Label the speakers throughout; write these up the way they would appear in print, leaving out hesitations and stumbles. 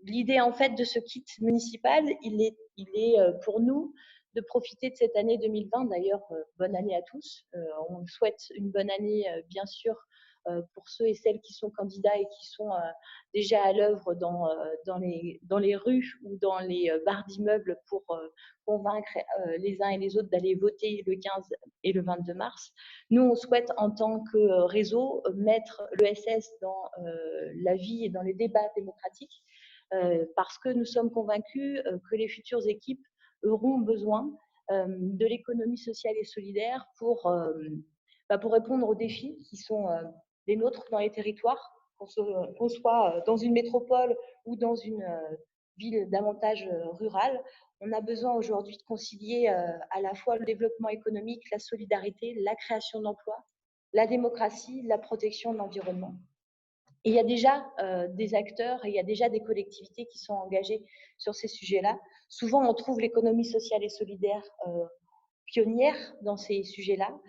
Speaker 1: l'idée en fait de ce kit municipal, il est pour nous de profiter de cette année 2020. D'ailleurs, bonne année à tous. On souhaite une bonne année, bien sûr, pour ceux et celles qui sont candidats et qui sont déjà à l'œuvre dans les rues ou dans les barres d'immeubles pour convaincre les uns et les autres d'aller voter le 15 et le 22 mars. Nous, on souhaite, en tant que réseau, mettre l'ESS dans la vie et dans les débats démocratiques, parce que nous sommes convaincus que les futures équipes auront besoin de l'économie sociale et solidaire pour répondre aux défis qui sont les nôtres dans les territoires, qu'on soit dans une métropole ou dans une ville davantage rurale. On a besoin aujourd'hui de concilier à la fois le développement économique, la solidarité, la création d'emplois, la démocratie, la protection de l'environnement. Et il y a déjà des acteurs et il y a déjà des collectivités qui sont engagées sur ces sujets-là. Souvent, on trouve l'économie sociale et solidaire pionnière dans ces sujets-là,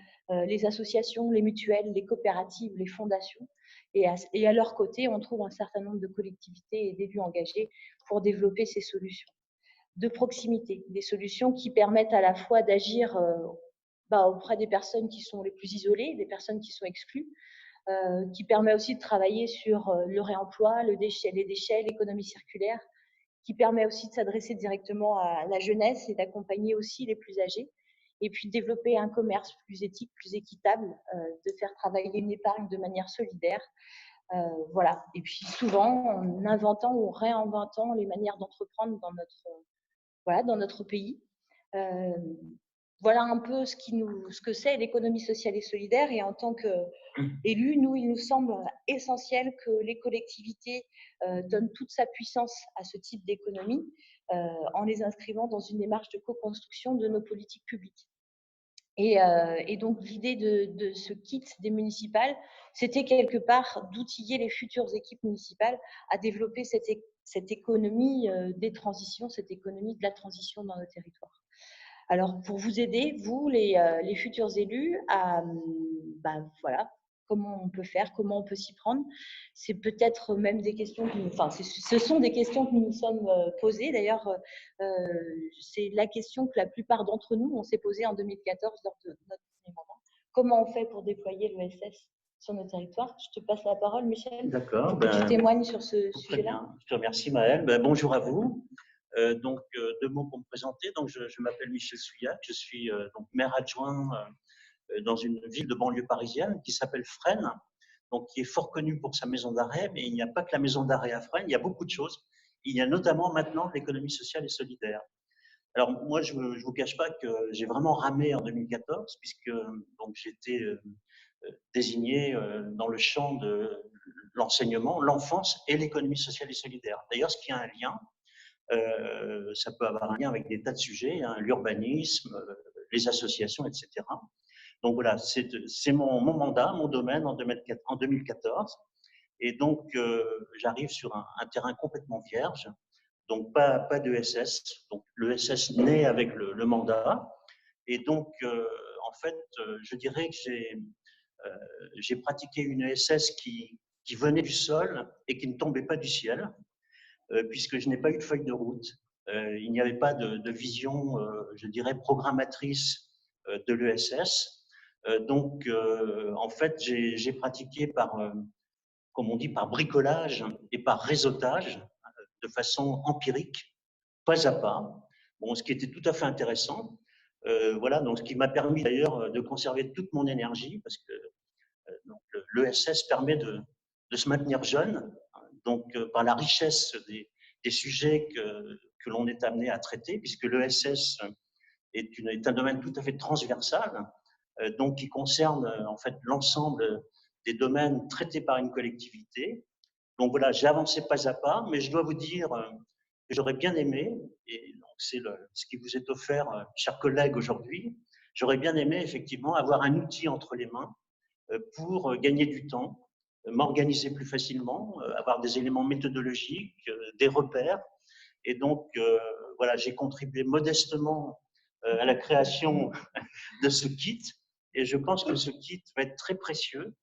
Speaker 1: les associations, les mutuelles, les coopératives, les fondations. Et à leur côté, on trouve un certain nombre de collectivités et d'élus engagés pour développer ces solutions de proximité, des solutions qui permettent à la fois d'agir auprès des personnes qui sont les plus isolées, des personnes qui sont exclues, qui permet aussi de travailler sur le réemploi, les déchets, l'économie circulaire, qui permet aussi de s'adresser directement à la jeunesse et d'accompagner aussi les plus âgés, et puis de développer un commerce plus éthique, plus équitable, de faire travailler une épargne de manière solidaire. Voilà. Et puis souvent, en inventant ou réinventant les manières d'entreprendre dans notre pays. Voilà un peu ce que c'est l'économie sociale et solidaire. Et en tant qu'élus, nous, il nous semble essentiel que les collectivités donnent toute sa puissance à ce type d'économie en les inscrivant dans une démarche de co-construction de nos politiques publiques. Et donc, l'idée de ce kit des municipales, c'était quelque part d'outiller les futures équipes municipales à développer cette économie des transitions, cette économie de la transition dans nos territoires. Alors, pour vous aider, vous, les futurs élus, à voilà, comment on peut faire, comment on peut s'y prendre. C'est peut-être même des questions, ce sont des questions que nous nous sommes posées. D'ailleurs, c'est la question que la plupart d'entre nous on s'est posée en 2014 lors de notre premier mandat. Comment on fait pour déployer l'ESS sur nos territoires? Je te passe la parole, Michel.
Speaker 2: D'accord.
Speaker 1: Tu témoignes sur ce sujet-là.
Speaker 2: Je te remercie, Maëlle. Bonjour à vous. Deux mots pour me présenter. Donc, je m'appelle Michel Souillac. Je suis donc maire adjoint dans une ville de banlieue parisienne qui s'appelle Fresnes, donc qui est fort connue pour sa maison d'arrêt, mais il n'y a pas que la maison d'arrêt à Fresnes, il y a beaucoup de choses. Il y a notamment maintenant l'économie sociale et solidaire. Alors moi, je ne vous cache pas que j'ai vraiment ramé en 2014, puisque j'ai été désigné dans le champ de l'enseignement, l'enfance et l'économie sociale et solidaire. D'ailleurs, ce qui a un lien, ça peut avoir un lien avec des tas de sujets, hein, l'urbanisme, les associations, etc. Donc voilà, c'est mon mandat, mon domaine en 2014. Et donc, j'arrive sur un terrain complètement vierge, donc pas d'ESS. Donc l'ESS naît avec le mandat. Et donc, en fait, je dirais que j'ai pratiqué une ESS qui venait du sol et qui ne tombait pas du ciel, puisque je n'ai pas eu de feuille de route. Il n'y avait pas de vision, je dirais, programmatrice de l'ESS. Donc, en fait, j'ai pratiqué comme on dit, par bricolage et par réseautage, de façon empirique, pas à pas. Bon, ce qui était tout à fait intéressant. Voilà, donc ce qui m'a permis d'ailleurs de conserver toute mon énergie, parce que l'ESS permet de se maintenir jeune, donc par la richesse des sujets que l'on est amené à traiter, puisque l'ESS est un domaine tout à fait transversal, donc qui concerne en fait l'ensemble des domaines traités par une collectivité. Donc voilà, j'ai avancé pas à pas, mais je dois vous dire que j'aurais bien aimé, et c'est ce qui vous est offert, chers collègues, aujourd'hui, j'aurais bien aimé effectivement avoir un outil entre les mains pour gagner du temps, m'organiser plus facilement, avoir des éléments méthodologiques, des repères. Et donc, voilà, j'ai contribué modestement à la création de ce kit. Et je pense que ce kit va être très précieux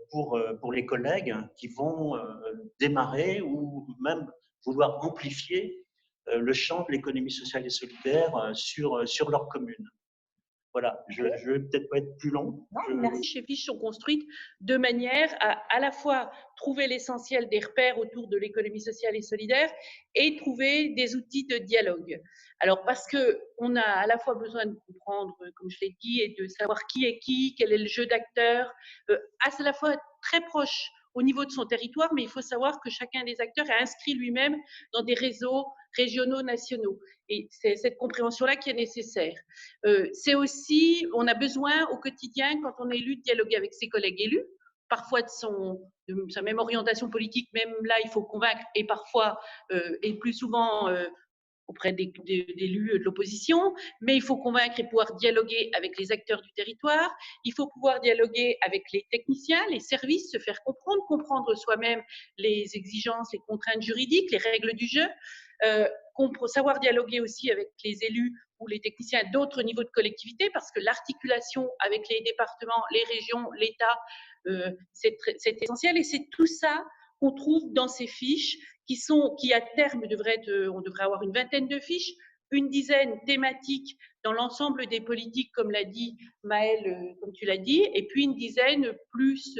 Speaker 2: pour les collègues qui vont démarrer ou même vouloir amplifier le champ de l'économie sociale et solidaire sur leur commune. Voilà, je ne vais peut-être pas être plus long.
Speaker 1: Non, merci.
Speaker 3: Ces fiches sont construites de manière à la fois trouver l'essentiel des repères autour de l'économie sociale et solidaire et trouver des outils de dialogue. Alors, parce qu'on a à la fois besoin de comprendre, comme je l'ai dit, et de savoir qui est qui, quel est le jeu d'acteurs, à la fois très proche au niveau de son territoire, mais il faut savoir que chacun des acteurs est inscrit lui-même dans des réseaux régionaux, nationaux. Et c'est cette compréhension-là qui est nécessaire. C'est aussi, on a besoin au quotidien, quand on est élu, de dialoguer avec ses collègues élus, parfois de sa même orientation politique, même là, il faut convaincre, et parfois, et plus souvent, auprès d'élus de l'opposition, mais il faut convaincre et pouvoir dialoguer avec les acteurs du territoire, il faut pouvoir dialoguer avec les techniciens, les services, se faire comprendre soi-même les exigences, les contraintes juridiques, les règles du jeu, savoir dialoguer aussi avec les élus ou les techniciens d'autres niveaux de collectivité, parce que l'articulation avec les départements, les régions, l'État, c'est essentiel, et c'est tout ça qu'on trouve dans ces fiches qui à terme on devrait avoir une vingtaine de fiches, une dizaine thématiques dans l'ensemble des politiques, comme l'a dit Maëlle, comme tu l'as dit, et puis une dizaine plus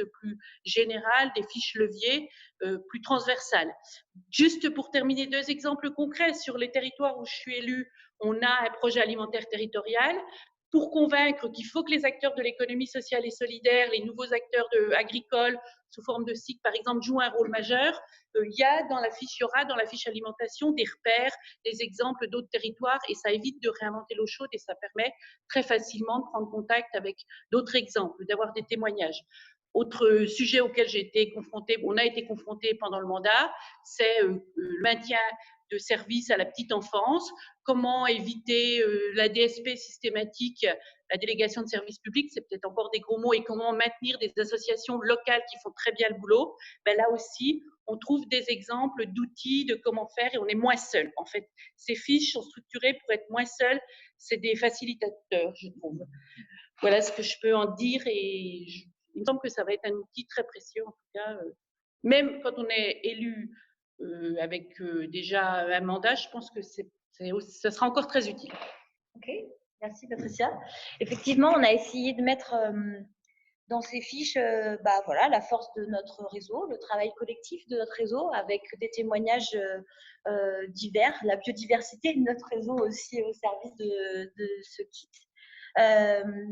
Speaker 3: générales, des fiches leviers plus transversales. Juste pour terminer, 2 exemples concrets. Sur les territoires où je suis élue, on a un projet alimentaire territorial pour convaincre qu'il faut que les acteurs de l'économie sociale et solidaire, les nouveaux acteurs agricoles, sous forme de SIC par exemple, jouent un rôle majeur. Il y aura dans la fiche alimentation des repères, des exemples d'autres territoires, et ça évite de réinventer l'eau chaude et ça permet très facilement de prendre contact avec d'autres exemples, d'avoir des témoignages. Autre sujet auquel on a été confronté pendant le mandat, c'est le maintien de services à la petite enfance, comment éviter la DSP systématique, la délégation de services publics, c'est peut-être encore des gros mots, et comment maintenir des associations locales qui font très bien le boulot. Là aussi, on trouve des exemples d'outils, de comment faire, et on est moins seul. En fait, ces fiches sont structurées pour être moins seul. C'est des facilitateurs, je trouve. Voilà ce que je peux en dire, et il me semble que ça va être un outil très précieux, en tout cas, même quand on est élu avec déjà un mandat, je pense que ça sera encore très utile.
Speaker 1: Ok, merci Patricia. Effectivement, on a essayé de mettre dans ces fiches voilà, la force de notre réseau, le travail collectif de notre réseau, avec des témoignages divers, la biodiversité de notre réseau aussi au service de ce kit.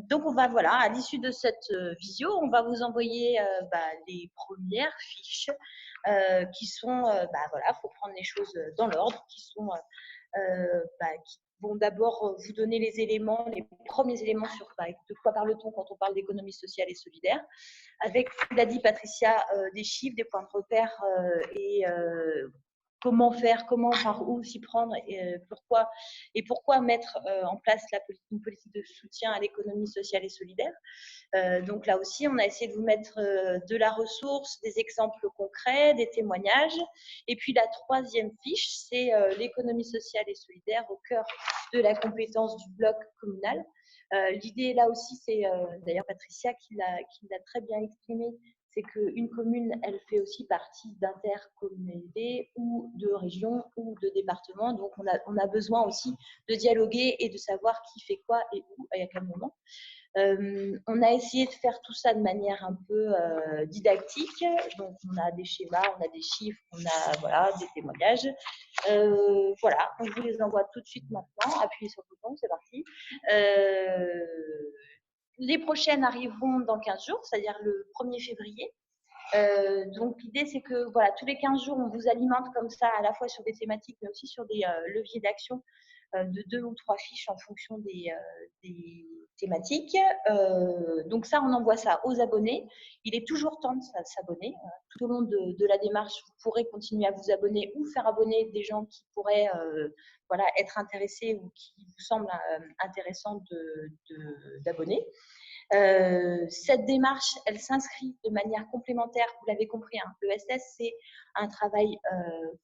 Speaker 1: Donc, on va, voilà, à l'issue de cette visio, on va vous envoyer les premières fiches qui sont, voilà, il faut prendre les choses dans l'ordre, qui sont, qui vont d'abord vous donner les éléments, les premiers éléments sur de quoi parle-t-on quand on parle d'économie sociale et solidaire, avec, comme l'a dit Patricia, des chiffres, des points de repère et comment faire, par où s'y prendre, et pourquoi mettre en place une politique de soutien à l'économie sociale et solidaire. Donc là aussi, on a essayé de vous mettre de la ressource, des exemples concrets, des témoignages. Et puis la troisième fiche, c'est l'économie sociale et solidaire au cœur de la compétence du bloc communal. L'idée là aussi, c'est d'ailleurs Patricia qui l'a très bien exprimé, c'est qu'une commune, elle fait aussi partie d'intercommunalités ou de régions ou de départements. Donc, on a besoin aussi de dialoguer et de savoir qui fait quoi et où et à quel moment. On a essayé de faire tout ça de manière un peu didactique. Donc, on a des schémas, on a des chiffres, on a des témoignages. Voilà, on vous les envoie tout de suite maintenant. Appuyez sur le bouton, c'est parti. Les prochaines arriveront dans 15 jours, c'est-à-dire le 1er février. Donc, l'idée, c'est que voilà, tous les 15 jours, on vous alimente comme ça, à la fois sur des thématiques, mais aussi sur des leviers d'action de 2 ou 3 fiches en fonction des thématiques. Donc ça, on envoie ça aux abonnés. Il est toujours temps de s'abonner. Tout au long de la démarche, vous pourrez continuer à vous abonner ou faire abonner des gens qui pourraient être intéressés ou qui vous semblent intéressants d'abonner. Cette démarche, elle s'inscrit de manière complémentaire, vous l'avez compris, hein, l'ESS, c'est un travail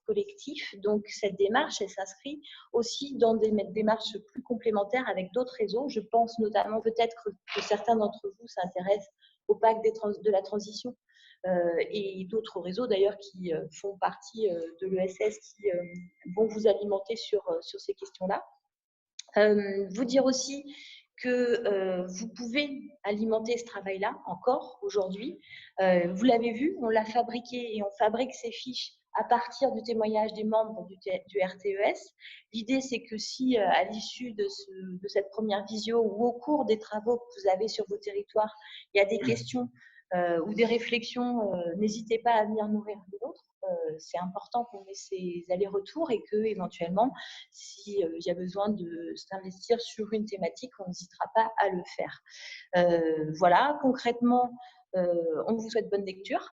Speaker 1: collectif, donc cette démarche, elle s'inscrit aussi dans des démarches plus complémentaires avec d'autres réseaux. Je pense notamment peut-être que certains d'entre vous s'intéressent au pacte de la transition et d'autres réseaux d'ailleurs qui font partie de l'ESS qui vont vous alimenter sur ces questions-là. Vous dire aussi que vous pouvez alimenter ce travail-là encore aujourd'hui. Vous l'avez vu, on l'a fabriqué et on fabrique ces fiches à partir du témoignage des membres du RTES. L'idée, c'est que si à l'issue de cette première visio ou au cours des travaux que vous avez sur vos territoires, il y a des questions ou des réflexions, n'hésitez pas à venir nourrir les autres. C'est important qu'on ait ces allers-retours et que éventuellement, s'il y a besoin de s'investir sur une thématique, on n'hésitera pas à le faire. Voilà, concrètement, on vous souhaite bonne lecture.